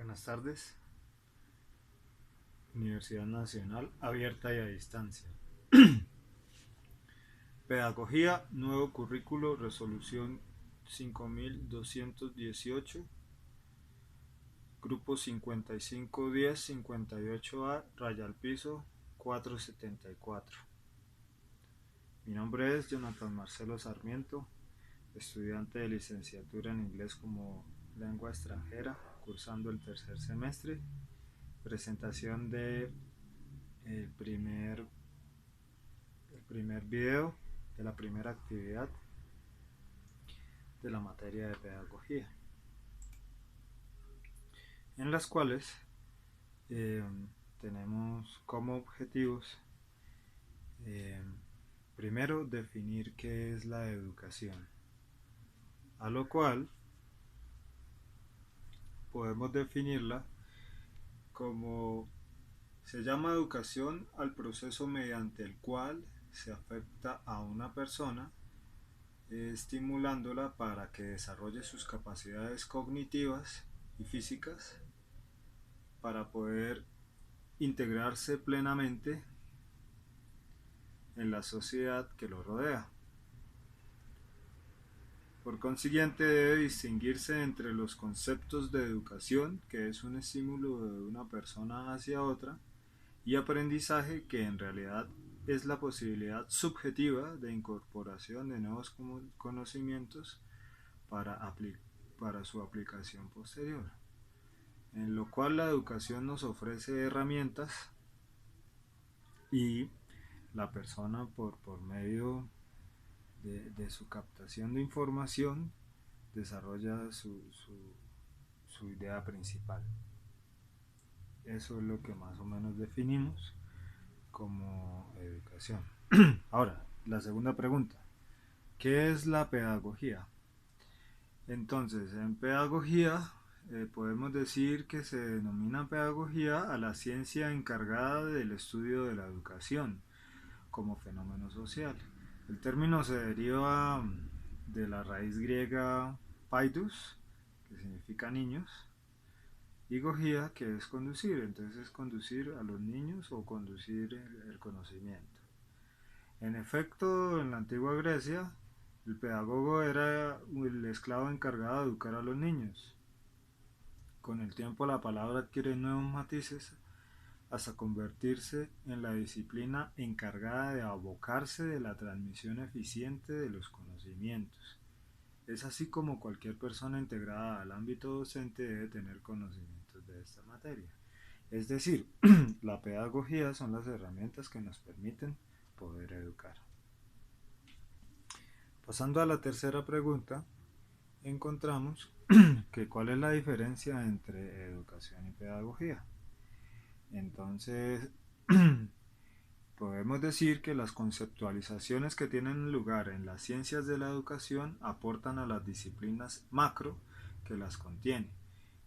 Buenas tardes. Universidad Nacional Abierta y a Distancia. Pedagogía, nuevo currículo, resolución 5218, grupo 5510-58A, raya al piso 474. Mi nombre es Jonathan Marcelo Sarmiento, estudiante de licenciatura en inglés como lengua extranjera, cursando el tercer semestre. Presentación de el primer video de la primera actividad de la materia de pedagogía, en las cuales tenemos como objetivos primero definir qué es la educación, a lo cual podemos definirla como se llama educación al proceso mediante el cual se afecta a una persona estimulándola para que desarrolle sus capacidades cognitivas y físicas para poder integrarse plenamente en la sociedad que lo rodea. Por consiguiente, debe distinguirse entre los conceptos de educación, que es un estímulo de una persona hacia otra, y aprendizaje, que en realidad es la posibilidad subjetiva de incorporación de nuevos conocimientos para su aplicación posterior, en lo cual la educación nos ofrece herramientas y la persona por medio de su captación de información desarrolla su idea principal. Eso es lo que más o menos definimos como educación. Ahora, la segunda pregunta, ¿qué es la pedagogía? Entonces, en pedagogía podemos decir que se denomina pedagogía a la ciencia encargada del estudio de la educación como fenómeno social. El término se deriva de la raíz griega paidos, que significa niños, y gogía, que es conducir. Entonces es conducir a los niños o conducir el conocimiento. En efecto, en la antigua Grecia, el pedagogo era el esclavo encargado de educar a los niños. Con el tiempo la palabra adquiere nuevos matices hasta convertirse en la disciplina encargada de abocarse de la transmisión eficiente de los conocimientos. Es así como cualquier persona integrada al ámbito docente debe tener conocimientos de esta materia. Es decir, la pedagogía son las herramientas que nos permiten poder educar. Pasando a la tercera pregunta, encontramos que cuál es la diferencia entre educación y pedagogía. Entonces, podemos decir que las conceptualizaciones que tienen lugar en las ciencias de la educación aportan a las disciplinas macro que las contienen,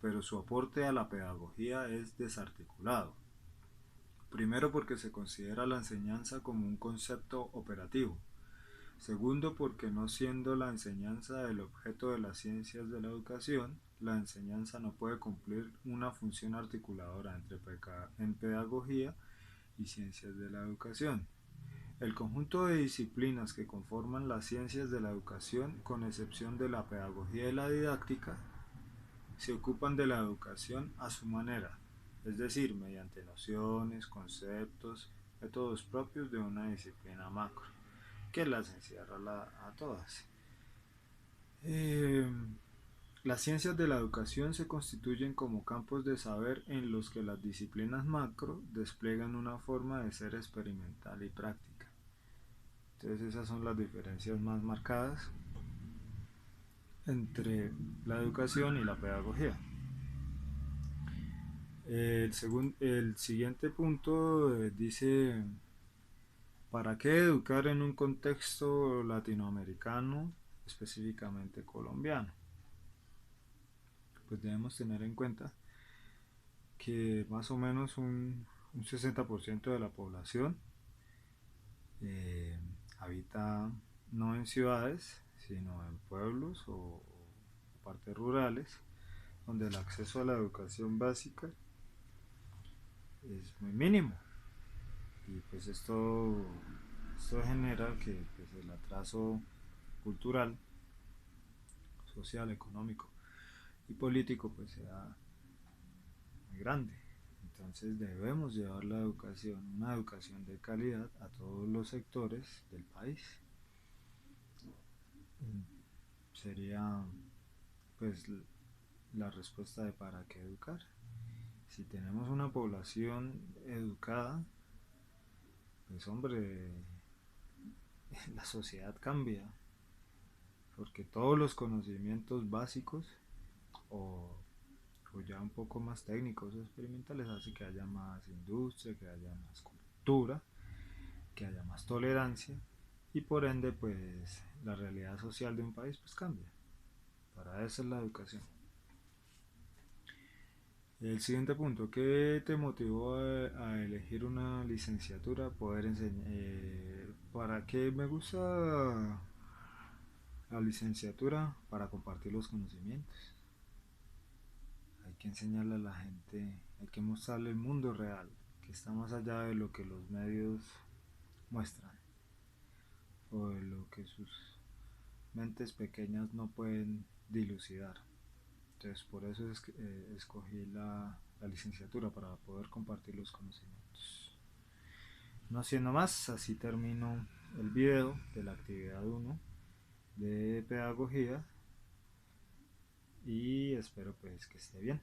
pero su aporte a la pedagogía es desarticulado. Primero, porque se considera la enseñanza como un concepto operativo. Segundo, porque no siendo la enseñanza el objeto de las ciencias de la educación, la enseñanza no puede cumplir una función articuladora en pedagogía y ciencias de la educación. El conjunto de disciplinas que conforman las ciencias de la educación, con excepción de la pedagogía y la didáctica, se ocupan de la educación a su manera, es decir, mediante nociones, conceptos, métodos propios de una disciplina macro, que las encierra a todas. Las ciencias de la educación se constituyen como campos de saber en los que las disciplinas macro despliegan una forma de ser experimental y práctica. Entonces esas son las diferencias más marcadas entre la educación y la pedagogía. El siguiente punto dice, ¿para qué educar en un contexto latinoamericano, específicamente colombiano? Pues debemos tener en cuenta que más o menos un 60% de la población habita no en ciudades, sino en pueblos o partes rurales, donde el acceso a la educación básica es muy mínimo. Y pues esto genera que pues, el atraso cultural, social, económico y político pues sea muy grande. Entonces debemos llevar la educación, una educación de calidad a todos los sectores del país. Sería pues la respuesta de para qué educar. Si tenemos una población educada, pues hombre, la sociedad cambia, porque todos los conocimientos básicos o, o ya un poco más técnicos o experimentales hace que haya más industria, que haya más cultura, que haya más tolerancia y por ende pues la realidad social de un país pues cambia. Para eso es la educación. El siguiente punto, ¿qué te motivó a elegir una licenciatura? Poder enseñar. ¿Para qué me gusta la licenciatura? Para compartir los conocimientos. Hay que enseñarle a la gente, hay que mostrarle el mundo real, que está más allá de lo que los medios muestran o de lo que sus mentes pequeñas no pueden dilucidar. Entonces por eso escogí la licenciatura para poder compartir los conocimientos. No siendo más, así termino el video de la actividad 1 de pedagogía y espero pues que esté bien.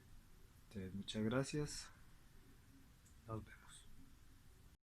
Entonces muchas gracias. Nos vemos.